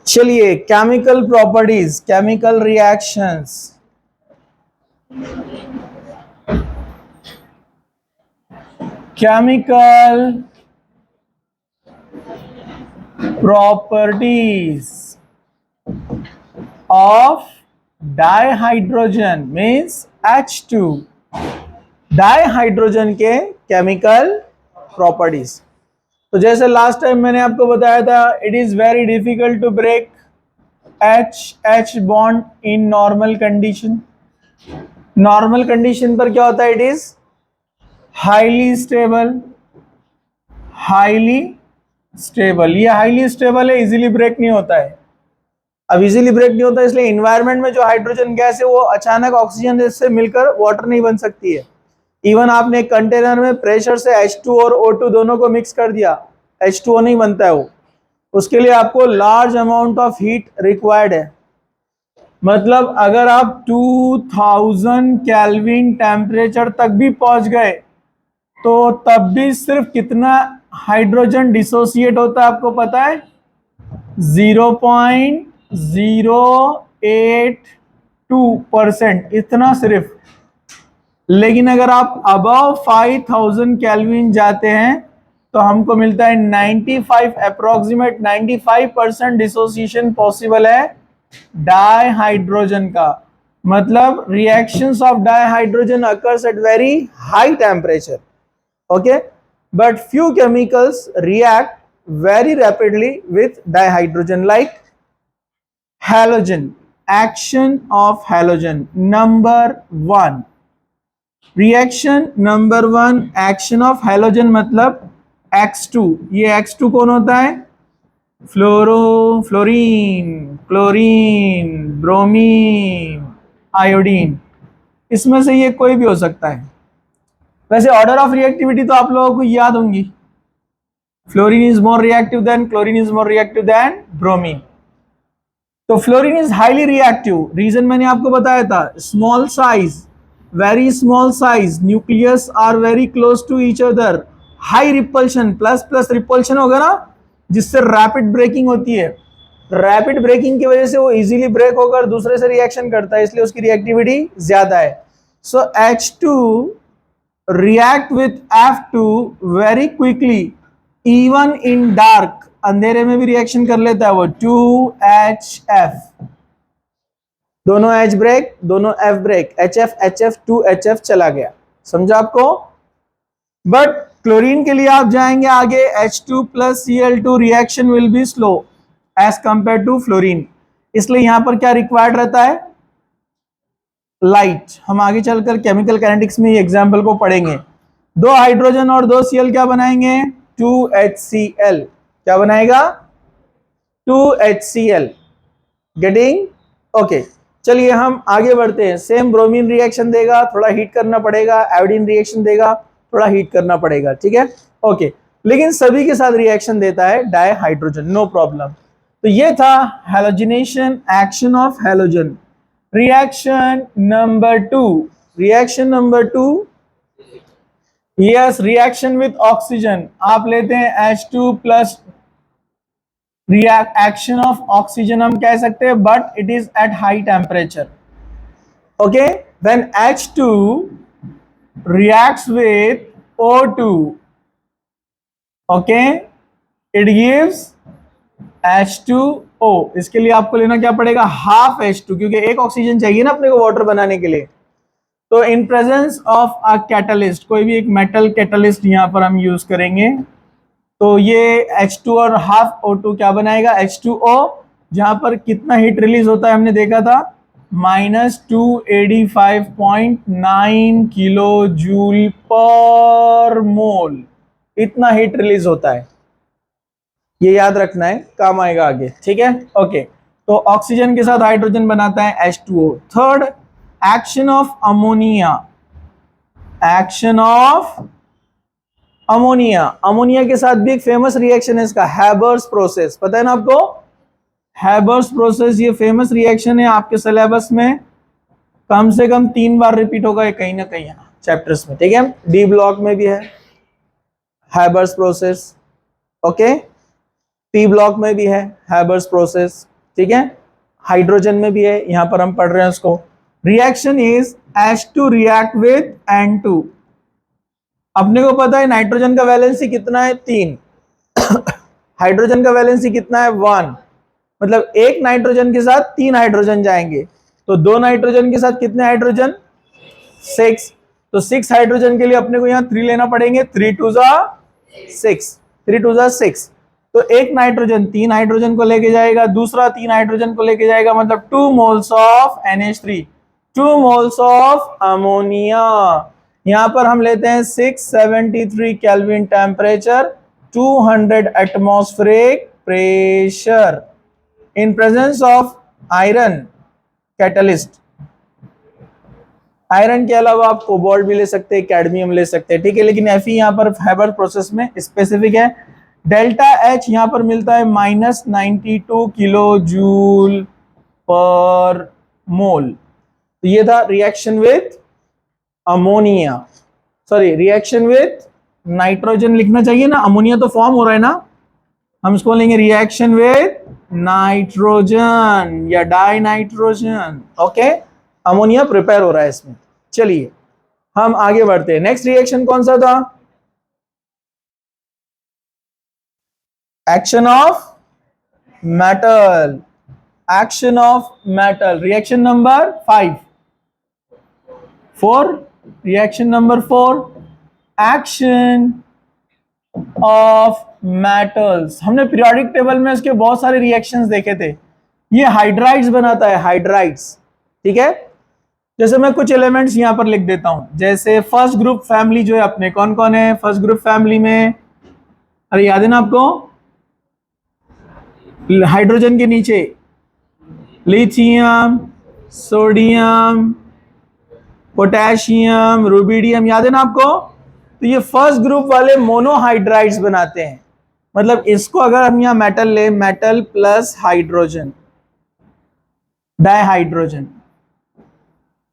चलिए, chemical properties, chemical reactions. Chemical properties of dihydrogen means H2। Dihydrogen के chemical properties. तो जैसे last time मैंने आपको बताया था, it is very difficult to break H bond in normal condition. Normal condition पर क्या होता है? It is highly stable. Highly stable, ये हाईली स्टेबल है, इजीली ब्रेक नहीं होता है। अब इजीली ब्रेक नहीं होता इसलिए इन्वायरमेंट में जो हाइड्रोजन गैस है वो अचानक ऑक्सीजन से मिलकर वाटर नहीं बन सकती है। इवन आपने एक कंटेनर में प्रेशर से H2 और O2 दोनों को मिक्स कर दिया, H2O नहीं बनता है वो। उसके लिए आपको large amount of heat required है। मतलब अगर आप 2000 केल्विन टेम्परेचर तक भी पहुंच गए तो तब भी सिर्फ कितना हाइड्रोजन डिसोसिएट होता है आपको पता है? 0.082%, इतना सिर्फ। लेकिन अगर आप अबव 5000 केल्विन जाते हैं तो हमको मिलता है 95 अप्रोक्सीमेट 95% डिसोसिएशन पॉसिबल है डाइहाइड्रोजन का। मतलब reactions of dihydrogen occurs at very high temperature. Okay, but few chemicals react very rapidly with dihydrogen, like halogen. Action of halogen number 1, reaction number 1, action of halogen मतलब X2। ये X2 कौन होता है? Fluorine, chlorine, bromine, iodine. इसमें से ये कोई भी हो सकता है। वैसे ऑर्डर ऑफ रिएक्टिविटी तो आप लोगों को याद होंगी। Fluorine is more reactive than, chlorine is more reactive than bromine. तो fluorine is highly reactive. Reason मैंने आपको बताया था, small size, very small size, nucleus are very close to each other, high repulsion, plus plus repulsion होगा ना, जिससे rapid breaking होती है। रैपिड ब्रेकिंग की वजह से वो इजीली ब्रेक होकर दूसरे से रिएक्शन करता है, इसलिए उसकी रिएक्टिविटी ज्यादा है। सो H2 react with F2 very quickly even in dark, अंधेरे में भी रिएक्शन कर लेता है वो। 2HF, दोनों H ब्रेक, दोनों F break, HF HF 2HF चला गया। समझा आपको? बट क्लोरीन के लिए आप जाएंगे आगे, H2 plus Cl2 reaction will be slow as compare to fluorine. इसलिए यहां पर क्या रिक्वायर्ड रहता है? लाइट। हम आगे चलकर केमिकल काइनेटिक्स में ये एग्जाम्पल को पढ़ेंगे। 2 हाइड्रोजन और 2 Cl क्या बनाएंगे? 2HCl। क्या बनाएगा? 2HCl। गेटिंग? ओके, चलिए हम आगे बढ़ते हैं। सेम ब्रोमीन रिएक्शन देगा, थोड़ा हीट करना पड़ेगा। आयोडीन रिएक्शन देगा, थोड़ा हीट करना पड़ेगा। ठीक है, ओके। लेकिन सभी के साथ रिएक्शन देता है डाइहाइड्रोजन, नो प्रॉब्लम। तो ये था halogenation, action of halogen. Reaction number 2. Reaction number 2. Yes, reaction with oxygen. आप लेते हैं H2 plus reaction of oxygen हम कह सकते हैं, but it is at high temperature. Okay, when H2 reacts with O2, okay, it gives H2O। इसके लिए आपको लेना क्या पड़ेगा? हाफ H2, क्योंकि एक ऑक्सीजन चाहिए ना अपने को वाटर बनाने के लिए। तो in presence of a catalyst, कोई भी एक मेटल कैटलिस्ट यहां पर हम यूज करेंगे, तो ये H2 और हाफ O2 क्या बनाएगा? H2O। जहां पर कितना हीट रिलीज होता है हमने देखा था, -285.9 किलो जूल पर मोल, इतना हीट रिलीज होता है। ये याद रखना है, काम आएगा आगे। ठीक है, ओके। तो ऑक्सीजन के साथ हाइड्रोजन बनाता है H2O। Third, action of ammonia. Action of ammonia. Ammonia के साथ भी एक फेमस रिएक्शन है इसका, हैबर्स प्रोसेस। पता है ना आपको? हैबर्स प्रोसेस ये फेमस रिएक्शन है, आपके सिलेबस में कम से कम 3 बार रिपीट होगा कहीं ना कहीं चैप्टर्स में। ठीक है, डी ब्लॉक में भी है Haber's process, okay. P block में भी है हैबर्स प्रोसेस, ठीक है, हाइड्रोजन में भी है, यहां पर हम पढ़ रहे हैं उसको। Reaction is H2 react with N2। अपने को पता है नाइट्रोजन का वैलेंसी कितना है, 3। हाइड्रोजन का वैलेंसी कितना है, 1। मतलब एक नाइट्रोजन के साथ 3 हाइड्रोजन जाएंगे, तो 2 नाइट्रोजन के साथ कितने हाइड्रोजन, 6। तो 6 हाइड्रोजन के लिए अपने को यहाँ 3 लेना पड़ेंगे, 3 2 जा 6, 3 2 जा 6। तो एक नाइट्रोजन 3 हाइड्रोजन को लेके जाएगा, दूसरा 3 हाइड्रोजन को लेके जाएगा, मतलब 2 moles of NH3, 2 moles of ammonia. यहां पर हम लेते हैं 673 kelvin temperature, 200 atmospheric pressure in presence of iron catalyst. Iron के अलावा आप कोबाल्ट भी ले सकते हैं, कैडमियम ले सकते हैं, ठीक है, लेकिन Fe यहाँ पर हैबर प्रोसेस में स्पेसिफिक है। डेल्टा H यहाँ पर मिलता है -92 किलो जूल पर मोल। तो ये था reaction with ammonia, sorry reaction with nitrogen लिखना चाहिए ना, अमोनिया तो फॉर्म हो रहा है ना, हम इसको लेंगे रिएक्शन विथ नाइट्रोजन या die nitrogen. Okay, ammonia prepare हो रहा है इसमें। चलिए हम आगे बढ़ते हैं। नेक्स्ट रिएक्शन कौन सा था, action of metal, action of metal, reaction number 4, reaction number 4, action of metals. हमने पीरियोडिक टेबल में इसके बहुत सारे रिएक्शंस देखे थे। ये हाइड्राइड्स बनाता है, हाइड्राइड्स, ठीक है। जैसे मैं कुछ एलिमेंट्स यहां पर लिख देता हूं, जैसे फर्स्ट ग्रुप फैमिली जो है अपने, कौन कौन है फर्स्ट ग्रुप फैमिली में, अरे याद है ना आपको, हाइड्रोजन के नीचे लिथियम, सोडियम, पोटेशियम, रुबिडियम, याद है ना आपको। तो ये फर्स्ट ग्रुप वाले मोनोहाइड्राइड्स बनाते हैं। मतलब इसको अगर हम यहां मेटल ले, metal plus hydrogen, dihydrogen,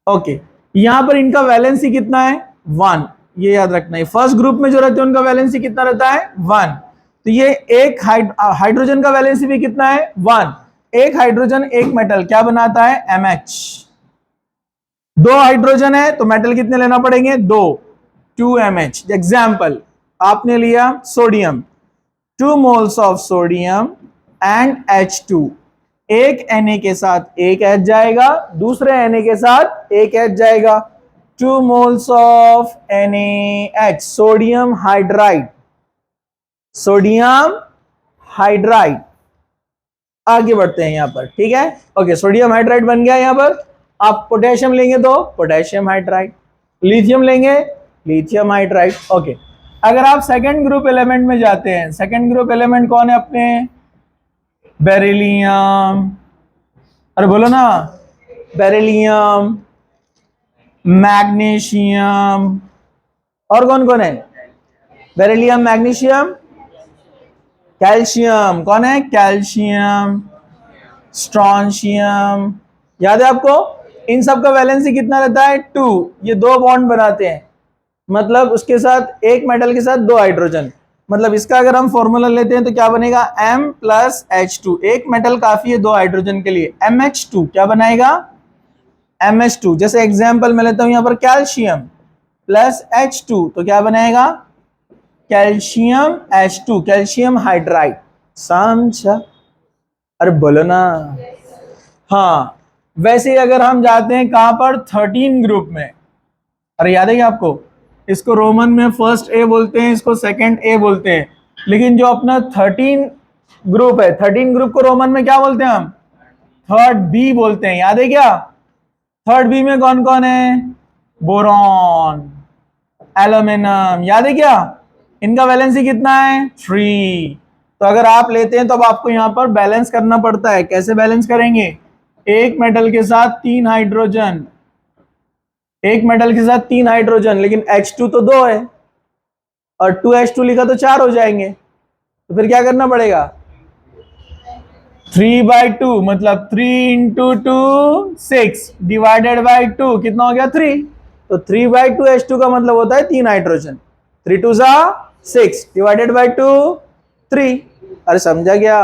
okay, यहां पर इनका वैलेंसी कितना है, 1, ये याद रखना है। फर्स्ट ग्रुप में जो रहते हैं उनका वैलेंसी कितना रहता है, 1। तो ये एक हाइड्रोजन का वैलेंसी भी कितना है, 1। एक हाइड्रोजन एक मेटल क्या बनाता है, MH। 2 हाइड्रोजन है तो मेटल कितने लेना पड़ेंगे, 2, 2MH। एग्जाम्पल आपने लिया sodium, 2 moles of sodium and H2। एक Na के साथ एक H जाएगा, दूसरे Na के साथ एक H जाएगा, 2 moles of NaH, sodium hydride, sodium hydride. आगे बढ़ते हैं यहां पर, ठीक है, ओके, सोडियम हाइड्राइड बन गया। यहां पर आप पोटेशियम लेंगे तो पोटेशियम हाइड्राइड, लिथियम लेंगे लिथियम हाइड्राइड, ओके। अगर आप सेकंड ग्रुप एलिमेंट में जाते हैं, सेकंड ग्रुप एलिमेंट कौन है अपने, बेरिलियम, अरे बोलो ना, बेरिलियम, मैग्नीशियम, और कौन कौन है, बेरिलियम, मैग्नीशियम, कैल्शियम, कौन है, कैल्शियम, स्ट्रॉन्शियम, याद है आपको। इन सब का वैलेंसी कितना रहता है, 2। ये 2 बॉन्ड बनाते हैं, मतलब उसके साथ एक मेटल के साथ 2 हाइड्रोजन। मतलब इसका अगर हम फॉर्मूला लेते हैं तो क्या बनेगा, M प्लस H2, एक मेटल काफी है 2 हाइड्रोजन के लिए, MH2 क्या बनाएगा, MH2। जैसे एग्जांपल मैं लेता हूं यहां पर कैल्शियम प्लस H2 तो क्या बनाएगा, कैल्शियम H2, कैल्शियम हाइड्राइड। समझा, अरे बोलो ना। हाँ, वैसे अगर हम जाते हैं कहां पर, 13 ग्रुप में, अरे याद है क्या आपको, इसको रोमन में फर्स्ट ए बोलते हैं, इसको सेकंड ए बोलते हैं, लेकिन जो अपना 13 ग्रुप है, 13 ग्रुप को रोमन में क्या बोलते हैं हम, थर्ड बी बोलते हैं, याद है क्या। थर्ड बी में कौन कौन है, बोरॉन, एल्यूमिनियम, याद है क्या। इनका वैलेंसी कितना है, 3। तो अगर आप लेते हैं तो अब आपको यहां पर बैलेंस करना पड़ता है। कैसे बैलेंस करेंगे, एक मेटल के साथ 3 हाइड्रोजन, एक मेटल के साथ 3 हाइड्रोजन, लेकिन H2 तो 2 है और 2H2 लिखा तो 4 हो जाएंगे, तो फिर क्या करना पड़ेगा, 3/2, मतलब 3 × 2 6 डिवाइडेड बाई 2 कितना हो गया, 3। तो 3/2 H2 का मतलब होता है 3 हाइड्रोजन, 3 2 6 डिवाइडेड बाई 2 3। अरे समझा गया।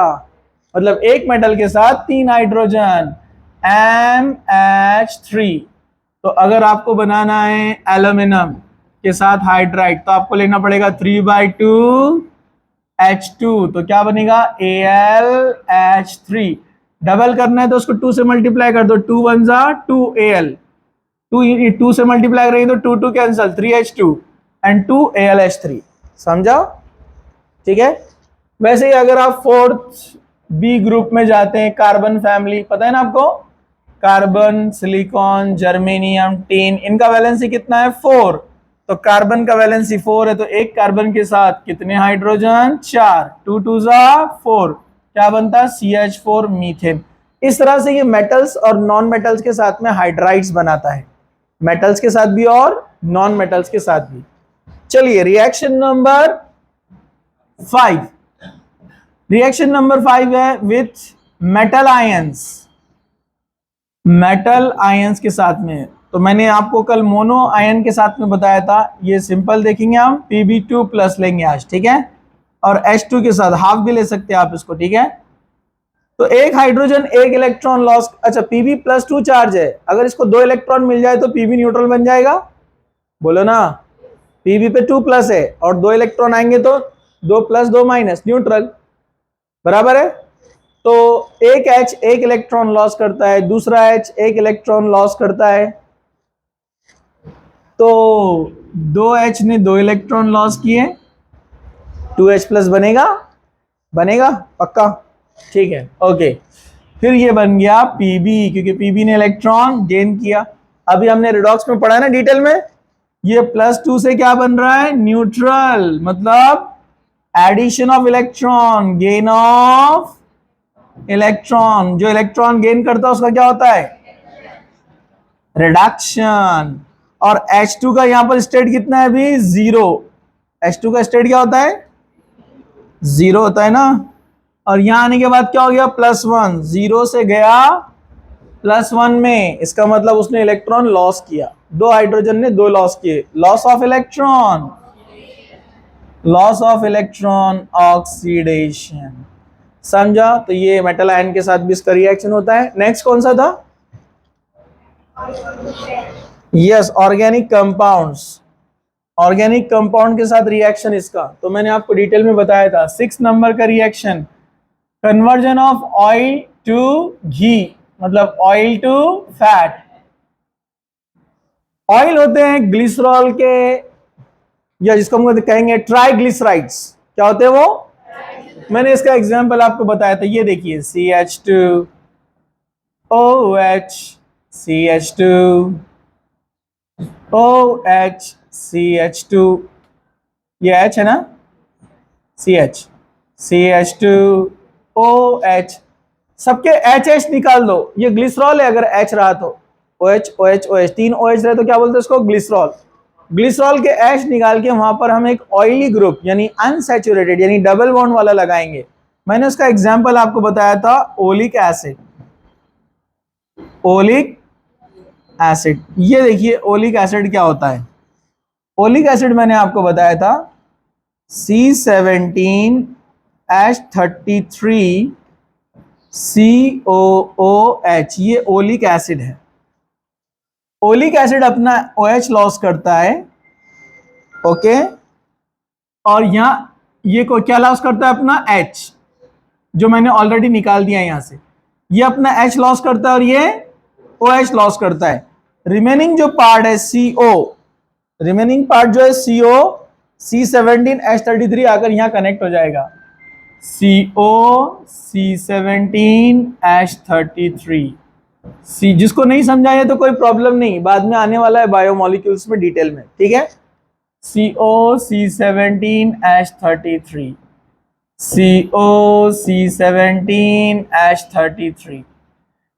मतलब एक मेटल के साथ 3 हाइड्रोजन, MH3। तो अगर आपको बनाना है एल्यूमिनियम के साथ हाइड्राइड तो आपको लेना पड़ेगा 3/2 H2, तो क्या बनेगा AlH3। डबल करना है तो उसको 2 से मल्टीप्लाई कर दो, 2 1 जा 2 Al, 2 से मल्टीप्लाई करेंगे तो 2 2 कैंसल, 3H2 एंड 2 AlH3। समझा? ठीक है। वैसे ही अगर आप 4th बी ग्रुप में जाते हैं, कार्बन फैमिली, पता है ना आपको, कार्बन, सिलिकॉन, जर्मेनियम, टिन, इनका वैलेंसी कितना है 4। तो कार्बन का वैलेंसी 4 है, तो एक कार्बन के साथ कितने हाइड्रोजन, 4, 2 2 जा 4, क्या बनता है CH4 मीथेन। इस तरह से ये मेटल्स और नॉन मेटल्स के साथ में हाइड्राइड्स बनाता है, मेटल्स के साथ भी और नॉन मेटल्स के साथ भी। चलिए रिएक्शन नंबर 5, रिएक्शन नंबर 5 है with metal ions, metal ions के साथ में। तो मैंने आपको कल मोनो आयन के साथ में बताया था, ये सिंपल देखेंगे हम, Pb2 प्लस लेंगे आज, ठीक है, और H2 के साथ हाफ भी ले सकते हैं आप इसको, ठीक है। तो एक हाइड्रोजन एक इलेक्ट्रॉन लॉस, अच्छा Pb+2 चार्ज है, अगर इसको 2 इलेक्ट्रॉन मिल जाए तो Pb न्यूट्रल बन जाएगा, बोलो ना, Pb पे 2 प्लस है और 2 इलेक्ट्रॉन आएंगे तो 2 प्लस 2 माइनस, न्यूट्रल, बराबर है। तो एक H एक इलेक्ट्रॉन लॉस करता है, दूसरा H एक इलेक्ट्रॉन लॉस करता है, तो 2H ने 2 इलेक्ट्रॉन लॉस किए, 2H प्लस बनेगा, बनेगा पक्का, ठीक है, ओके। फिर ये बन गया Pb, क्योंकि Pb ने इलेक्ट्रॉन गेन किया। अभी हमने रिडॉक्स में पढ़ा है ना डिटेल में, ये +2 से क्या बन रहा है, न्यूट्रल, मतलब addition of electron, gain of electron, जो इलेक्ट्रॉन गेन करता है उसका क्या होता है, रिडक्शन। और H2 का यहां पर स्टेट कितना है अभी, 0, H2 का स्टेट क्या होता है, 0 होता है ना। और यहां आने के बाद क्या हो गया, +1, 0 से गया +1 में, इसका मतलब उसने इलेक्ट्रॉन लॉस किया, 2 हाइड्रोजन ने 2 लॉस किए, loss of electron, loss of electron oxidation. समझा? तो ये मेटल आयन के साथ भी इसका रिएक्शन होता है। नेक्स्ट कौन सा था, yes, organic compounds, organic compound के साथ रिएक्शन इसका, तो मैंने आपको डिटेल में बताया था। 6 नंबर का reaction, conversion of oil to ghee, मतलब ऑयल टू फैट। ऑयल होते हैं ग्लिसरॉल के, या जिसको हम कहेंगे ट्राइग्लिसराइड्स, क्या होते हैं वो, मैंने इसका एग्जांपल आपको बताया था, ये देखिए CH2 OH, CH2 OH, CH2, ये H है ना, CH, CH2 OH, सबके HH निकाल दो, ये ग्लिसरॉल है, अगर H रहा तो OH OH OH, 3 OH रहे तो क्या बोलते हैं इसको, ग्लिसरॉल। ग्लिसरॉल के H निकाल के वहां पर हम एक ऑयली ग्रुप यानी अनसैचुरेटेड यानी डबल बॉन्ड वाला लगाएंगे। मैंने उसका एग्जांपल आपको बताया था, ओलिक एसिड, ओलिक एसिड। ये देखिए ओलिक एसिड क्या होता है, ओलिक एसिड मैंने आपको बताया था C17H33 COOH, ये ओलिक एसिड है। ओलिक एसिड अपना OH लॉस करता है, ओके, और यहां ये को क्या लॉस करता है, अपना H, जो मैंने ऑलरेडी निकाल दिया यहां से, ये अपना H लॉस करता है और ये OH लॉस करता है। रिमेनिंग जो पार्ट है CO, रिमेनिंग पार्ट जो है CO, C17H33 आकर यहां कनेक्ट हो जाएगा, CO C17H33 सी। जिसको नहीं समझा है तो कोई प्रॉब्लम नहीं, बाद में आने वाला है बायोमोलिक्यूल्स में डिटेल में, ठीक है। CO C17H33, CO C17H33,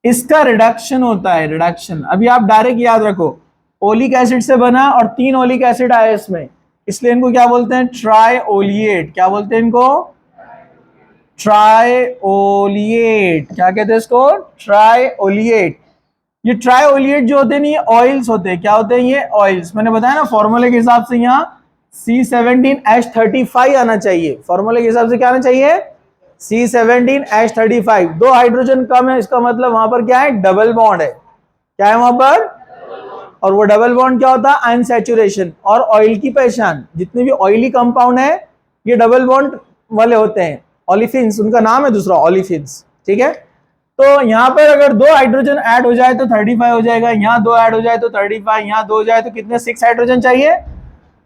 इसका रिडक्शन होता है, रिडक्शन। अभी आप डायरेक्ट याद रखो, ओलिक एसिड से बना और 3 ओलिक एसिड आए इसमें, इसलिए इनको क्या बोलते हैं, ट्राइओलिएट। क्या बोलते हैं इनको, ट्राइओलिएट। क्या कहते हैं इसको, ट्राइओलिएट। ये ट्राइओलिएट जो होते हैं ये ऑयल्स होते हैं, क्या होते हैं ये, ऑयल्स। मैंने बताया ना फॉर्मूले के हिसाब से यहाँ C17H35 आना चाहिए, फॉर्मूले के हिसाब से क्या आना चाहिए, C17H35, दो हाइड्रोजन कम है, इसका मतलब वहां पर क्या है, डबल बॉन्ड है। क्या है वहां पर, और वो डबल बॉन्ड क्या होता है, अनसैचुरेशन। और ऑयल की पहचान, जितने भी ऑयली कंपाउंड है ये डबल बॉन्ड वाले होते हैं, ओलिफिन्स उनका नाम है दूसरा, ओलिफिन्स। ठीक है, तो यहाँ पर अगर दो हाइड्रोजन ऐड हो जाए तो 35 हो जाएगा, यहाँ दो ऐड हो जाए तो 35, यहाँ दो हो जाए तो कितने, 6 हाइड्रोजन चाहिए,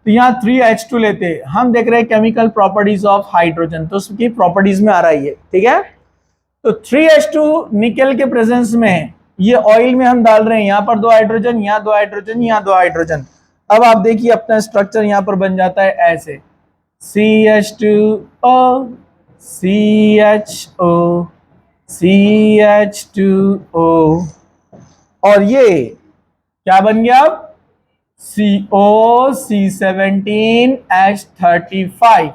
तो यहाँ 3H2 लेते हैं। हम देख रहे हैं केमिकल प्रॉपर्टीज ऑफ हाइड्रोजन, तो उसकी प्रॉपर्टीज में आ रहा है ये। ठीक है, तो 3H2 निकल के प्रेजेंस में ये ऑयल में हम डाल रहे हैं, यहाँ पर दो हाइड्रोजन, यहाँ दो हाइड्रोजन, यहाँ दो हाइड्रोजन। अब आप देखिए अपना स्ट्रक्चर यहाँ पर बन जाता है ऐसे, CH2O, CHO, CH2O, और ये क्या बन गया अब, COC17H35,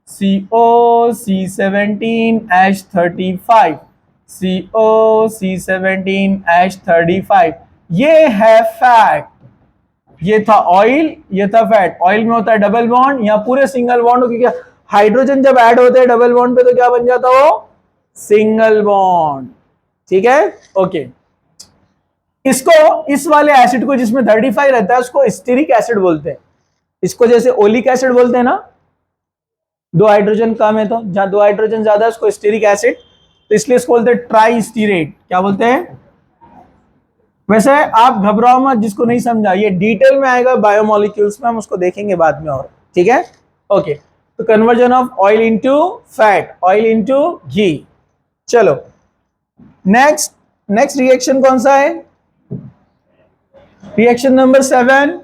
COC17H35, COC17H35। ये है फैट, ये था ऑयल, ये था फैट। ऑयल में होता है डबल बॉन्ड, यहाँ पूरे सिंगल बॉन्ड, क्योंकि हाइड्रोजन जब ऐड होते हैं डबल बॉन्ड पे तो क्या बन जाता वो, सिंगल बॉन्ड। ठीक है, ओके। इसको, इस वाले एसिड को जिसमें 35 रहता है उसको स्टीरिक एसिड बोलते हैं। इसको जैसे ओलिक एसिड बोलते हैं ना, दो हाइड्रोजन कम है तो, जहां दो हाइड्रोजन ज्यादा है उसको स्टीरिक एसिड, तो इसलिए इसको बोलते हैं ट्राई स्टीरेट। क्या बोलते हैं, वैसे आप घबराओ मत, जिसको नहीं समझा ये डिटेल में आएगा बायोमोलिक्यूल्स में, हम उसको देखेंगे बाद में और। ठीक है, ओके। तो conversion of oil into fat, oil into ghee. चलो नेक्स्ट, नेक्स्ट रिएक्शन कौन सा है, रिएक्शन नंबर 7।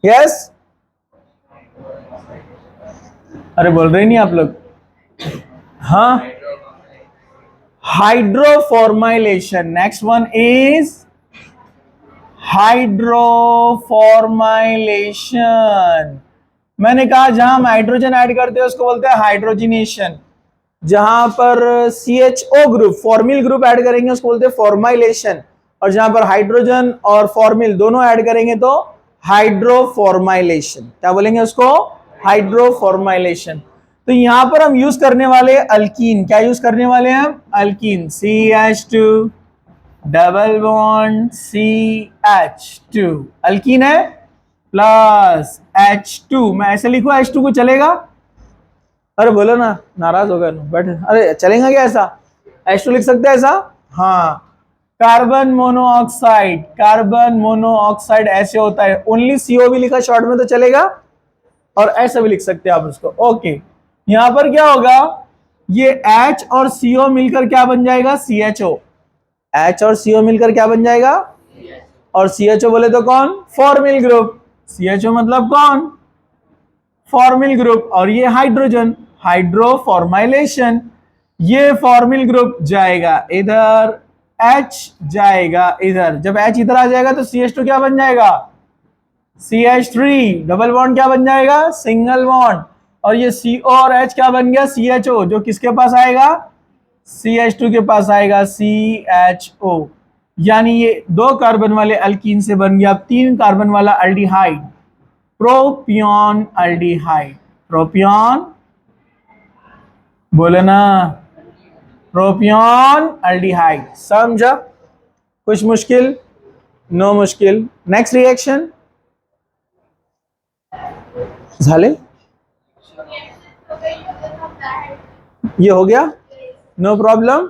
यस, अरे बोल रहे नहीं आप लोग, हाँ, hydroformylation. Next one is hydroformylation. मैंने कहा जहां हम हाइड्रोजन ऐड करते हैं उसको बोलते हैं हाइड्रोजिनेशन, जहां पर CHO group, formal group add करेंगे उसको बोलते हैं फॉर्माइलेशन, और जहां पर हाइड्रोजन और फॉर्मिल दोनों ऐड करेंगे तो हाइड्रोफॉर्माइलेशन। क्या बोलेंगे उसको, हाइड्रोफॉर्माइलेशन। तो यहां पर हम यूज करने वाले अल्कीन, क्या यूज करने वाले हैं हम, alkyne, CH2 double bond CH2, alkyne है, प्लस H2। मैं ऐसे लिखूं H2 को, चलेगा, अरे बोलो ना, नाराज हो गए बैठ, अरे चलेगा क्या ऐसा, H2 लिख सकते हैं ऐसा, हाँ। कार्बन मोनोऑक्साइड, कार्बन मोनोऑक्साइड ऐसे होता है, ओनली CO भी लिखा शॉर्ट में तो चलेगा, और ऐसा भी लिख सकते हैं आप उसको। ओके, यहां पर क्या होगा, ये H और CO मिलकर क्या बन जाएगा, CHO। H और CO मिलकर क्या बन जाएगा, और CHO बोले तो कौन, फॉर्मिल ग्रुप। CHO मतलब कौन, फॉर्मिल ग्रुप, और ये हाइड्रोजन, हाइड्रोफॉर्माइलेशन। ये फॉर्मिल ग्रुप जाएगा इधर, H जाएगा इधर, जब H इधर आ जाएगा तो CH2 क्या बन जाएगा, CH3, डबल बॉन्ड क्या बन जाएगा, सिंगल बॉन्ड, और ये CO और H क्या बन गया, CHO, जो किसके पास आएगा, CH2 के पास आएगा, CHO। यानी ये दो कार्बन वाले अल्कीन से बन गया 3 कार्बन वाला अल्डिहाइड, प्रोपियन अल्डिहाइड। प्रोपियन, बोले ना, प्रोपियन अल्डिहाइड। समझा, कुछ मुश्किल, नो मुश्किल। नेक्स्ट रिएक्शन झाले, ये हो गया, नो प्रॉब्लम।